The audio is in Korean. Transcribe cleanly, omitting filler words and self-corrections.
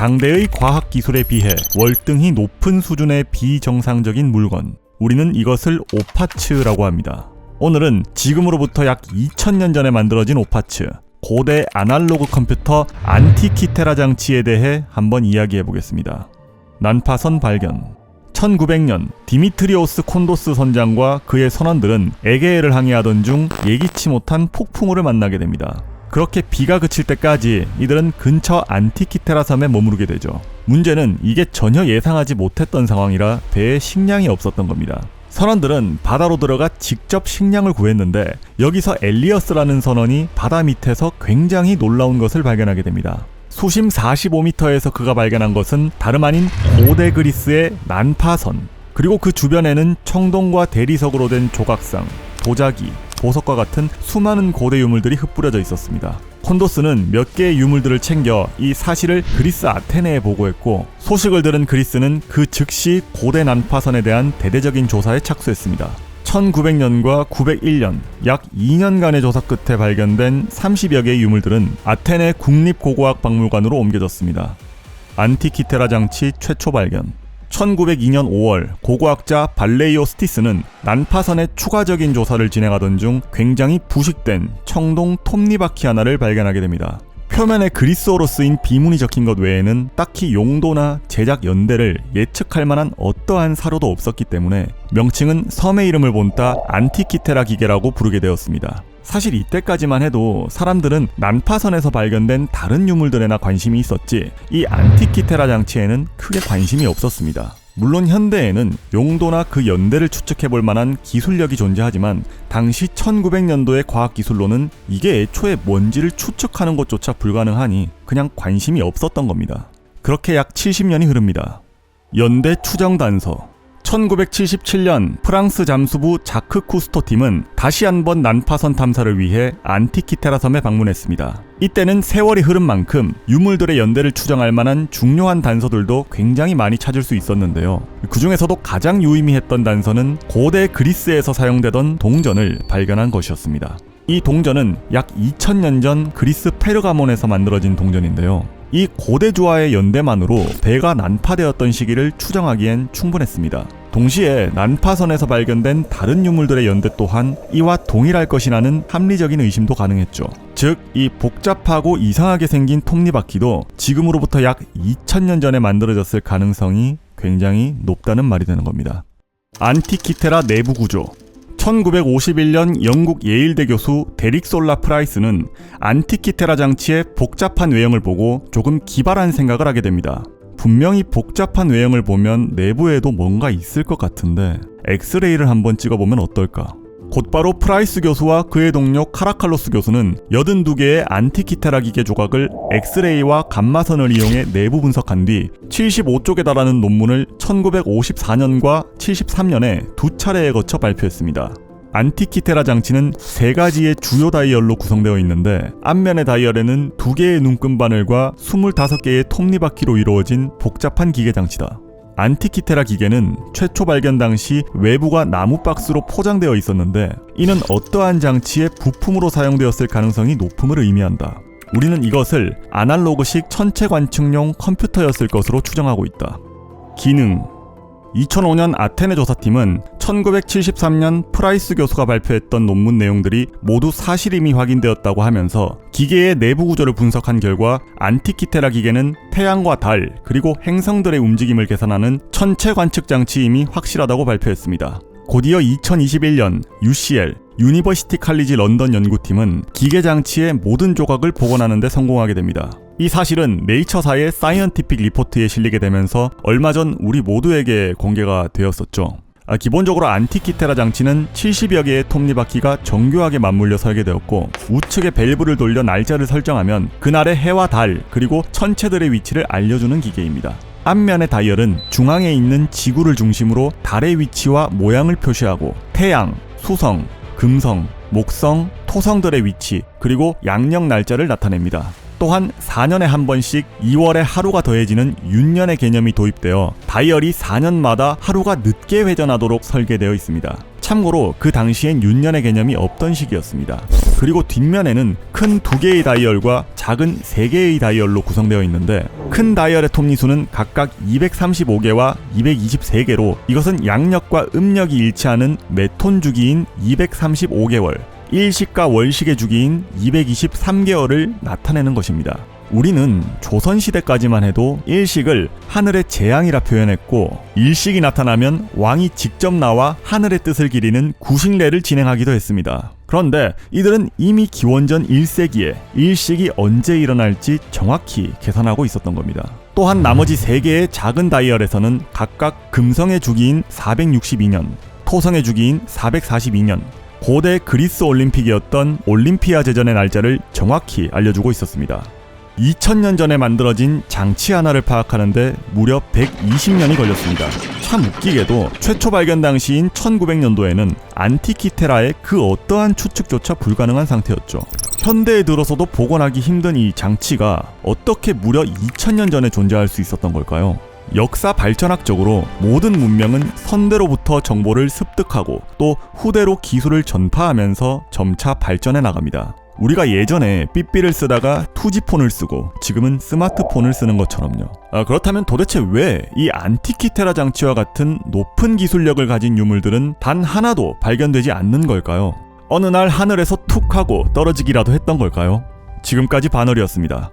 당대의 과학기술에 비해 월등히 높은 수준의 비정상적인 물건, 우리는 이것을 오파츠라고 합니다. 오늘은 지금으로부터 약 2000년 전에 만들어진 오파츠, 고대 아날로그 컴퓨터 안티키테라 장치에 대해 한번 이야기해 보겠습니다. 난파선 발견. 1900년 디미트리오스 콘도스 선장과 그의 선원들은 에게해를 항해하던 중 예기치 못한 폭풍우를 만나게 됩니다. 그렇게 비가 그칠 때까지 이들은 근처 안티키테라 섬에 머무르게 되죠. 문제는 이게 전혀 예상하지 못했던 상황이라 배에 식량이 없었던 겁니다. 선원들은 바다로 들어가 직접 식량을 구했는데 여기서 엘리어스라는 선원이 바다 밑에서 굉장히 놀라운 것을 발견하게 됩니다. 수심 45m에서 그가 발견한 것은 다름 아닌 고대 그리스의 난파선, 그리고 그 주변에는 청동과 대리석으로 된 조각상, 도자기, 보석과 같은 수많은 고대 유물들이 흩뿌려져 있었습니다. 콘도스는 몇 개의 유물들을 챙겨 이 사실을 그리스 아테네에 보고했고, 소식을 들은 그리스는 그 즉시 고대 난파선에 대한 대대적인 조사에 착수했습니다. 1900년과 901년, 약 2년간의 조사 끝에 발견된 30여 개의 유물들은 아테네 국립고고학박물관으로 옮겨졌습니다. 안티키테라 장치 최초 발견. 1902년 5월 고고학자 발레이오 스티스는 난파선의 추가적인 조사를 진행하던 중 굉장히 부식된 청동 톱니바퀴 하나를 발견하게 됩니다. 표면에 그리스어로 쓰인 비문이 적힌 것 외에는 딱히 용도나 제작 연대를 예측할 만한 어떠한 사료도 없었기 때문에 명칭은 섬의 이름을 본따 안티키테라 기계라고 부르게 되었습니다. 사실 이때까지만 해도 사람들은 난파선에서 발견된 다른 유물들에나 관심이 있었지 이 안티키테라 장치에는 크게 관심이 없었습니다. 물론 현대에는 용도나 그 연대를 추측해볼 만한 기술력이 존재하지만 당시 1900년도의 과학기술로는 이게 애초에 뭔지를 추측하는 것조차 불가능하니 그냥 관심이 없었던 겁니다. 그렇게 약 70년이 흐릅니다. 연대 추정 단서. 1977년 프랑스 잠수부 자크 쿠스토 팀은 다시 한번 난파선 탐사를 위해 안티키테라 섬에 방문했습니다. 이때는 세월이 흐른 만큼 유물들의 연대를 추정할 만한 중요한 단서들도 굉장히 많이 찾을 수 있었는데요. 그 중에서도 가장 유의미했던 단서는 고대 그리스에서 사용되던 동전을 발견한 것이었습니다. 이 동전은 약 2000년 전 그리스 페르가몬에서 만들어진 동전인데요. 이 고대주와의 연대만으로 배가 난파되었던 시기를 추정하기엔 충분했습니다. 동시에 난파선에서 발견된 다른 유물들의 연대 또한 이와 동일할 것이라는 합리적인 의심도 가능했죠. 즉, 이 복잡하고 이상하게 생긴 톱니바퀴도 지금으로부터 약 2000년 전에 만들어졌을 가능성이 굉장히 높다는 말이 되는 겁니다. 안티키테라 내부 구조. 1951년 영국 예일대 교수 데릭 솔라 프라이스는 안티키테라 장치의 복잡한 외형을 보고 조금 기발한 생각을 하게 됩니다. 분명히 복잡한 외형을 보면 내부에도 뭔가 있을 것 같은데 엑스레이를 한번 찍어보면 어떨까? 곧바로 프라이스 교수와 그의 동료 카라칼로스 교수는 82개의 안티키테라 기계 조각을 엑스레이와 감마선을 이용해 내부 분석한 뒤 75쪽에 달하는 논문을 1954년과 73년에 두 차례에 거쳐 발표했습니다. 안티키테라 장치는 3가지의 주요 다이얼로 구성되어 있는데 앞면의 다이얼에는 2개의 눈금 바늘과 25개의 톱니바퀴로 이루어진 복잡한 기계 장치다. 안티키테라 기계는 최초 발견 당시 외부가 나무 박스로 포장되어 있었는데 이는 어떠한 장치의 부품으로 사용되었을 가능성이 높음을 의미한다. 우리는 이것을 아날로그식 천체 관측용 컴퓨터였을 것으로 추정하고 있다. 기능. 2005년 아테네 조사팀은 1973년 프라이스 교수가 발표했던 논문 내용들이 모두 사실임이 확인되었다고 하면서 기계의 내부 구조를 분석한 결과 안티키테라 기계는 태양과 달 그리고 행성들의 움직임을 계산하는 천체 관측 장치임이 확실하다고 발표했습니다. 곧이어 2021년 UCL 유니버시티 칼리지 런던 연구팀은 기계 장치의 모든 조각을 복원하는 데 성공하게 됩니다. 이 사실은 네이처사의 사이언티픽 리포트에 실리게 되면서 얼마 전 우리 모두에게 공개가 되었었죠. 기본적으로 안티키테라 장치는 70여 개의 톱니바퀴가 정교하게 맞물려 설계되었고 우측에 밸브를 돌려 날짜를 설정하면 그날의 해와 달 그리고 천체들의 위치를 알려주는 기계입니다. 앞면의 다이얼은 중앙에 있는 지구를 중심으로 달의 위치와 모양을 표시하고 태양, 수성, 금성, 목성, 토성들의 위치 그리고 양력 날짜를 나타냅니다. 또한 4년에 한 번씩 2월에 하루가 더해지는 윤년의 개념이 도입되어 다이얼이 4년마다 하루가 늦게 회전하도록 설계되어 있습니다. 참고로 그 당시엔 윤년의 개념이 없던 시기였습니다. 그리고 뒷면에는 큰 2개의 다이얼과 작은 3개의 다이얼로 구성되어 있는데, 큰 다이얼의 톱니수는 각각 235개와 223개로 이것은 양력과 음력이 일치하는 메톤 주기인 235개월, 일식과 월식의 주기인 223개월을 나타내는 것입니다. 우리는 조선시대까지만 해도 일식을 하늘의 재앙이라 표현했고, 일식이 나타나면 왕이 직접 나와 하늘의 뜻을 기리는 구식례를 진행하기도 했습니다. 그런데 이들은 이미 기원전 1세기에 일식이 언제 일어날지 정확히 계산하고 있었던 겁니다. 또한 나머지 3개의 작은 다이얼에서는 각각 금성의 주기인 462년, 토성의 주기인 442년, 고대 그리스 올림픽이었던 올림피아 제전의 날짜를 정확히 알려주고 있었습니다. 2000년 전에 만들어진 장치 하나를 파악하는데 무려 120년이 걸렸습니다. 참 웃기게도 최초 발견 당시인 1900년도에는 안티키테라의 그 어떠한 추측조차 불가능한 상태였죠. 현대에 들어서도 복원하기 힘든 이 장치가 어떻게 무려 2000년 전에 존재할 수 있었던 걸까요? 역사 발전학적으로 모든 문명은 선대로부터 정보를 습득하고 또 후대로 기술을 전파하면서 점차 발전해 나갑니다. 우리가 예전에 삐삐를 쓰다가 투지폰을 쓰고 지금은 스마트폰을 쓰는 것처럼요. 그렇다면 도대체 왜 이 안티키테라 장치와 같은 높은 기술력을 가진 유물들은 단 하나도 발견되지 않는 걸까요? 어느 날 하늘에서 툭 하고 떨어지기라도 했던 걸까요? 지금까지 바널이었습니다.